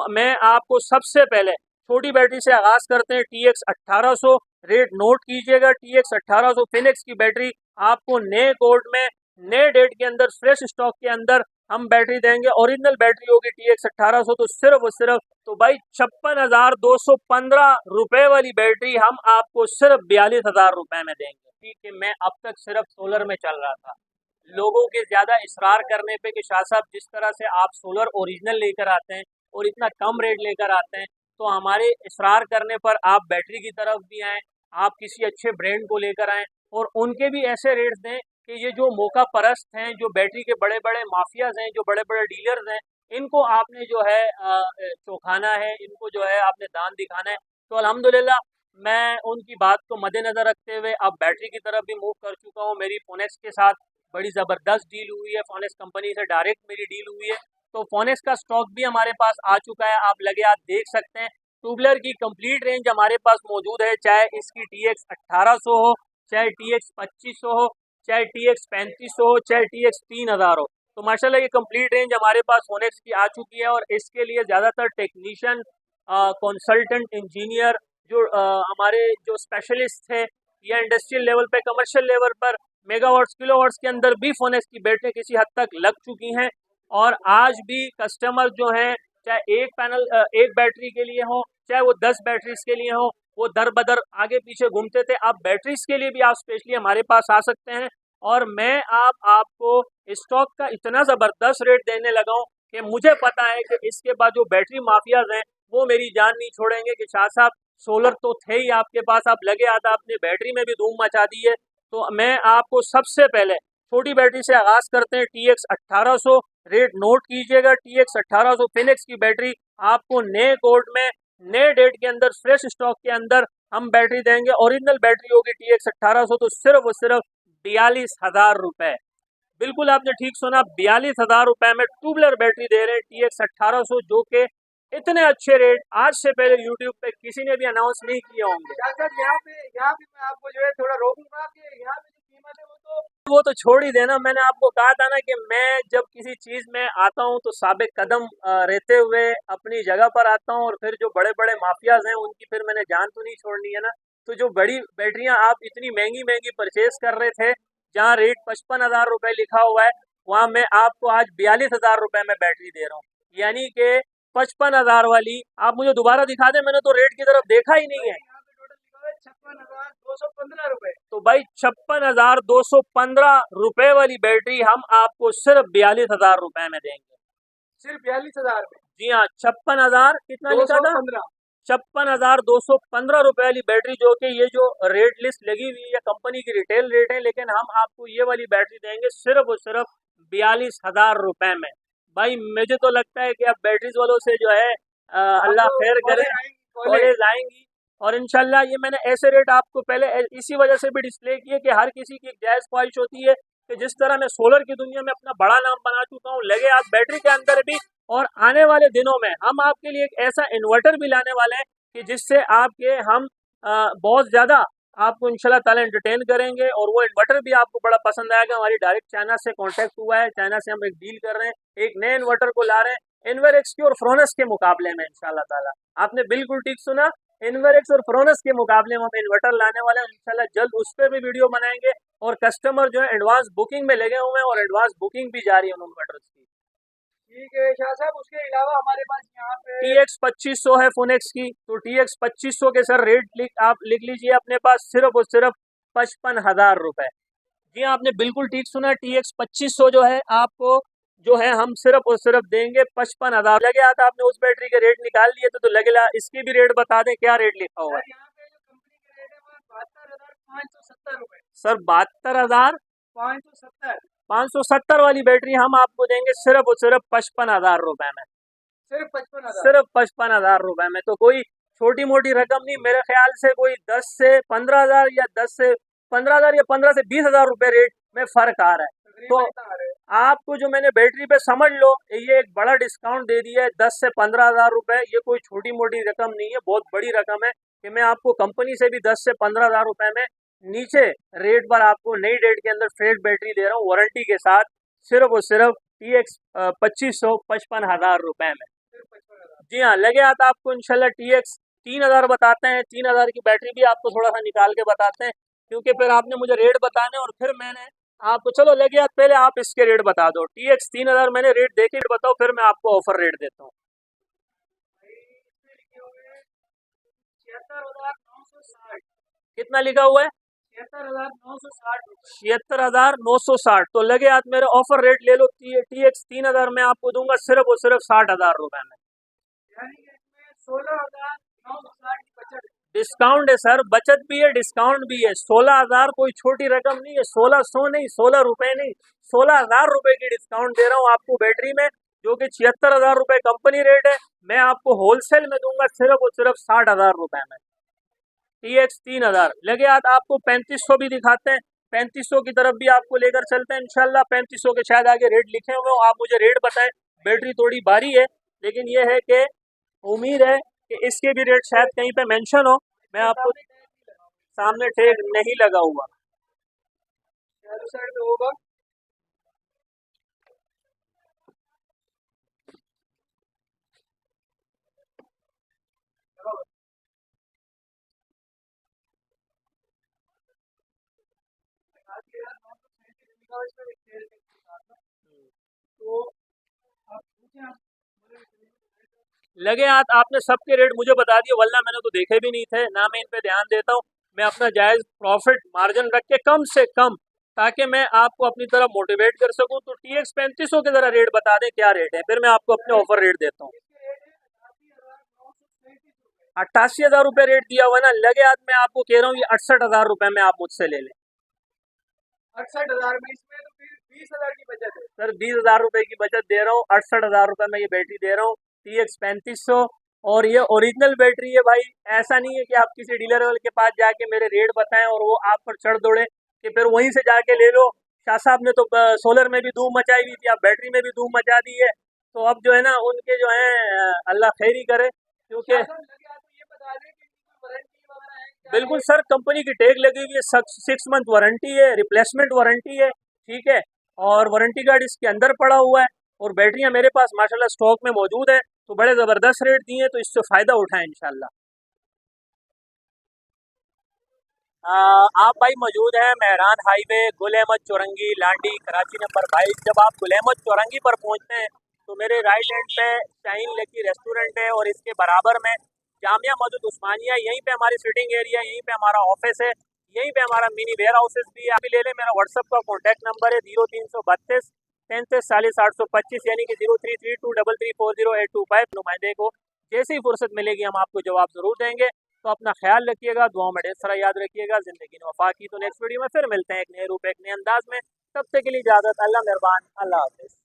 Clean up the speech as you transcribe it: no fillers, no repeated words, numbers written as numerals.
तो मैं आपको सबसे पहले छोटी बैटरी से आगाज़ करते हैं। TX 1800 रेट नोट कीजिएगा। TX 1800 फिनिक्स की बैटरी आपको नए कोड में, नए डेट के अंदर, फ्रेश स्टॉक के अंदर हम बैटरी देंगे। ओरिजिनल बैटरी होगी TX 1800, तो सिर्फ और सिर्फ तो भाई 56,215 रुपए वाली बैटरी हम आपको सिर्फ 42,000 रुपए में देंगे। ठीक है, मैं अब तक सिर्फ सोलर में चल रहा था। लोगों के ज़्यादा इसरार करने पे कि शाह साहब जिस तरह से आप सोलर ओरिजिनल लेकर आते हैं और इतना कम रेट लेकर आते हैं, तो हमारे इसरार करने पर आप बैटरी की तरफ भी आएँ, आप किसी अच्छे ब्रांड को लेकर आएँ और उनके भी ऐसे रेट्स दें कि ये जो मौका परस्त हैं, जो बैटरी के बड़े बड़े माफियाज हैं, जो बड़े बड़े डीलर्स हैं, इनको आपने जो है चौंकाना है, इनको जो है आपने दान दिखाना है। तो अल्हम्दुलिल्लाह मैं उनकी बात को मद्देनज़र रखते हुए अब बैटरी की तरफ भी मूव कर चुका हूँ। मेरी फोनेक्स के साथ बड़ी ज़बरदस्त डील हुई है, फोनेक्स कंपनी से डायरेक्ट मेरी डील हुई है। तो फोनेक्स का स्टॉक भी हमारे पास आ चुका है, आप लगे आप देख सकते हैं। ट्यूबलर की कंप्लीट रेंज हमारे पास मौजूद है, चाहे इसकी TX 1800 हो, चाहे TX 2500 हो, चाहे TX 3500 हो, चाहे TX 3000 हो। तो माशाल्लाह ये कंप्लीट रेंज हमारे पास फोनेक्स की आ चुकी है और इसके लिए ज़्यादातर टेक्नीशियन, कंसल्टेंट, इंजीनियर जो हमारे जो स्पेशलिस्ट थे या इंडस्ट्रियल लेवल पे, कमर्शियल लेवल पर मेगावाट्स, किलोवाट्स के अंदर भी फोनेक्स की बैटरी किसी हद तक लग चुकी हैं। और आज भी कस्टमर जो हैं, चाहे एक पैनल एक बैटरी के लिए हो, चाहे वो 10 बैटरीज के लिए हो, वो दर बदर आगे पीछे घूमते थे। अब बैटरीज के लिए भी आप स्पेशली हमारे पास आ सकते हैं और मैं आपको स्टॉक का इतना ज़बरदस्त रेट देने लगा हूँ कि मुझे पता है कि इसके बाद जो बैटरी माफियाज हैं वो मेरी जान नहीं छोड़ेंगे कि शाह साहब सोलर तो थे ही आपके पास, आप लगे आता, आपने बैटरी में भी धूम मचा दी है। तो मैं आपको सबसे पहले छोटी बैटरी से आगाज़ करते हैं। TX 1800 रेट नोट कीजिएगा। TX 1800 फिनिक्स की बैटरी आपको नए कोड में, नए डेट के अंदर, फ्रेश स्टॉक के अंदर हम बैटरी देंगे। ओरिजिनल बैटरी होगी TX 1800, तो सिर्फ और सिर्फ 42,000 रुपए। बिल्कुल आपने ठीक सुना, 42,000 रुपए में ट्यूबलर बैटरी दे रहे हैं TX 1800, जो कि इतने अच्छे रेट आज से पहले यूट्यूब पे किसी ने भी अनाउंस नहीं किए होंगे। यहाँ पे मैं आपको जो है थोड़ा रोकूंगा कि यहाँ पे जो कीमत है वो तो छोड़ ही देना। मैंने आपको कहा था ना कि मैं जब किसी चीज़ में आता हूँ तो साबिक कदम रहते हुए अपनी जगह पर आता हूँ और फिर जो बड़े बड़े माफियाज हैं उनकी फिर मैंने जान तो नहीं छोड़नी है ना। तो जो बड़ी बैटरियाँ आप इतनी महंगी महंगी परचेज कर रहे थे, जहाँ रेट 55,000 रुपये लिखा हुआ है, वहाँ मैं आपको आज 42,000 रुपये में बैटरी दे रहा हूँ। यानी कि 55,000 वाली आप मुझे दोबारा दिखा दें, मैंने तो रेट की तरफ देखा ही नहीं है। 56,215 रुपए। तो भाई 56,215 रुपए वाली बैटरी हम आपको सिर्फ 42,000 रुपए में देंगे। सिर्फ 42,000 में? जी हाँ, 56,000 कितना लिखा था? 56,215 रुपए वाली बैटरी, जो कि ये जो रेट लिस्ट लगी हुई है कंपनी की रिटेल रेट है, लेकिन हम आपको ये वाली बैटरी देंगे सिर्फ और सिर्फ 42,000 रुपए में। भाई मुझे तो लगता है कि अब बैटरीज वालों से जो है अल्लाह खैर करे, कॉलेज आएंगी और इंशाल्लाह ये मैंने ऐसे रेट आपको पहले इसी वजह से भी डिस्प्ले किए कि हर किसी की एक जायज़ ख्वाहिश होती है कि जिस तरह मैं सोलर की दुनिया में अपना बड़ा नाम बना चुका हूँ, लगे आप बैटरी के अंदर भी। और आने वाले दिनों में हम आपके लिए एक ऐसा इन्वर्टर भी लाने वाले हैं कि जिससे आपके हम बहुत ज़्यादा आपको इंशाल्लाह ताला एंटरटेन करेंगे और वो इन्वर्टर भी आपको बड़ा पसंद आएगा। हमारी डायरेक्ट चाइना से कांटेक्ट हुआ है, चाइना से हम एक डील कर रहे हैं, एक नए इन्वर्टर को ला रहे हैं इन्वरएक्स की और फ्रोनस के मुकाबले में इंशाल्लाह ताला। आपने बिल्कुल ठीक सुना, इन्वरएक्स और फ्रोनस के मुकाबले में हम इन्वर्टर लाने वाले हैं। इंशाल्लाह जल्द उस पर भी वीडियो बनाएंगे और कस्टमर जो है एडवांस बुकिंग में लगे हुए हैं और एडवांस बुकिंग भी जारी है उन इन्वर्टर्स की। ठीक है शाह साहब, उसके अलावा हमारे पास यहाँ पे TX 2500 है फोनेक्स की, तो TX 2500 के सर रेट आप लिख लीजिए अपने पास, सिर्फ और सिर्फ 55,000 रुपए। जी हाँ, आपने बिल्कुल ठीक सुना, TX 2500 जो है आपको जो है हम सिर्फ और सिर्फ देंगे 55,000। लगे आता आपने उस बैटरी के रेट निकाल लिए तो लगे ला इसकी भी रेट बता दें, क्या रेट लिखा हुआ है? यहाँ पे जो कंपनी के रेट है वो 72,570 रुपए। सर 72,570 570 वाली बैटरी हम आपको देंगे सिर्फ और सिर्फ 55,000 रुपए में। सिर्फ 55,000? सिर्फ 55,000 रुपए में। तो कोई छोटी मोटी रकम नहीं, मेरे ख्याल से कोई 10 से 15,000 या 10 से 15,000 या 15 से 20,000 रुपए रेट में फर्क आ रहा है। तो आपको जो मैंने बैटरी पे समझ लो ये एक बड़ा डिस्काउंट दे दिया है, 10 से 15,000 रुपए। ये कोई छोटी मोटी रकम नहीं है, बहुत बड़ी रकम है कि मैं आपको कंपनी से भी 10 से 15,000 रुपए में नीचे रेट पर आपको नई डेट के अंदर फ्रेश बैटरी दे रहा हूँ वारंटी के साथ, सिर्फ और सिर्फ TX 2500 55,000 रुपए में। जी हाँ, लगे हाथ आपको इंशाल्लाह TX 3000 बताते हैं। 3000 की बैटरी भी आपको थोड़ा सा निकाल के बताते हैं, क्योंकि फिर आपने मुझे रेट बताने और फिर मैंने आपको, चलो लगे हाथ पहले आप इसके रेट बता दो। TX 3000 मैंने रेट दे के बताओ, फिर मैं आपको ऑफर रेट देता हूँ। भाई इसमें लिखे हुए हैं 76,960। कितना लिखा हुआ है? 76,960 रुपए। 76,960। तो लगे हाथ मेरे ऑफर रेट ले लो। TX 3000 मैं आपको दूंगा सिर्फ और सिर्फ 60,000 रुपए में। यानी कि इसमें 16,960 की बचत है। डिस्काउंट है सर, बचत भी है, डिस्काउंट भी है। 16,000 कोई छोटी रकम नहीं है, 1600 नहीं, 16 रुपए नहीं, 16,000 रुपए की डिस्काउंट दे रहा हूँ आपको बैटरी में, जो कि 76,000 रुपए कंपनी रेट है। मैं आपको होलसेल में दूंगा सिर्फ और सिर्फ 60,000 रुपए में। TX 3000 लगे हाथ आपको 3500 भी दिखाते हैं। 3500 की तरफ भी आपको लेकर चलते हैं इंशाल्लाह। 3500 के शायद आगे रेट लिखे हुए हो, आप मुझे रेट बताएं। बैटरी थोड़ी भारी है, लेकिन यह है कि उम्मीद है कि इसके भी रेट शायद कहीं पे मेंशन हो। मैं आपको सामने टैग नहीं लगा हुआ। चारों साइड में होगा। तो आप पूछे आप लगे हाथ आपने सबके रेट मुझे बता दिए, वरना मैंने तो देखे भी नहीं थे ना। मैं इन पे ध्यान देता हूँ, मैं अपना जायज प्रॉफिट मार्जिन रख के कम से कम, ताकि मैं आपको अपनी तरफ मोटिवेट कर सकूं। तो TX 3500 के जरा रेट बता दें क्या रेट है, फिर मैं आपको अपने ऑफर रेट देता हूँ। इसके रेट है 88,937 रुपए। 88,000 रुपये रेट दिया हुआ ना। लगे हाथ मैं आपको कह रहा हूँ ये 68,000 रुपये में आप मुझसे ले लें। 68,000 में, इसमें तो फिर 20,000 की बचत है। सर 20,000 रुपये की बचत दे रहा हूँ, 68,000 रुपये में ये बैटरी दे रहा हूँ। TX 3500, और ये ओरिजिनल बैटरी है भाई। ऐसा नहीं है कि आप किसी डीलर वाले के पास जाके मेरे रेट बताएं और वो आप पर चढ़ दौड़े कि फिर वहीं से जाके ले लो। शाह साहब ने तो सोलर में भी धूम मचाई हुई थी, आप बैटरी में भी धूम मचा दी है। तो अब जो है ना, उनके जो है अल्लाह खैरी करे, क्योंकि शासन लगे हाथ तो ये बता दें कि इनकी कोई वारंटी वगैरह है क्या बिल्कुल है? सर, कंपनी की टैग लगी हुई है, 6 मंथ वारंटी है, रिप्लेसमेंट वारंटी है, ठीक है। और वारंटी कार्ड इसके अंदर पड़ा हुआ है। और बैटरियां मेरे पास माशाल्लाह स्टॉक में मौजूद है, तो बड़े ज़बरदस्त रेट दिए, तो इससे फ़ायदा उठाएं इंशाल्लाह। आप भाई मौजूद हैं मेहरान हाईवे, गुल अहमद चौरंगी, लांडी, कराची नंबर 22। जब आप गुल अहमद चौरंगी पर पहुंचते हैं तो मेरे राइट हैंड पे शाइन लकी रेस्टोरेंट है, और इसके बराबर में जामिया मस्जिद उस्मानिया। यहीं पे हमारी सिटिंग एरिया, यहीं पे हमारा ऑफिस है, यहीं पे हमारा मिनी वेयर हाउसेस भी है। आप भी ले लें। मेरा व्हाट्सअप का कॉन्टैक्ट नंबर है 0332 33 40 825, यानी कि 0332334085। नुमाइंदे को जैसे ही फुर्सत मिलेगी हम आपको जवाब ज़रूर देंगे। तो अपना ख्याल रखिएगा, दुआ में ढेर सारा याद रखिएगा। ज़िंदगी में वफा की। तो नेक्स्ट वीडियो में फिर मिलते हैं एक नए रूप एक नए अंदाज में। तब तक के लिए इजाज़त। अल्लाह मेहरबान। अल्लाह हाफ़िज़।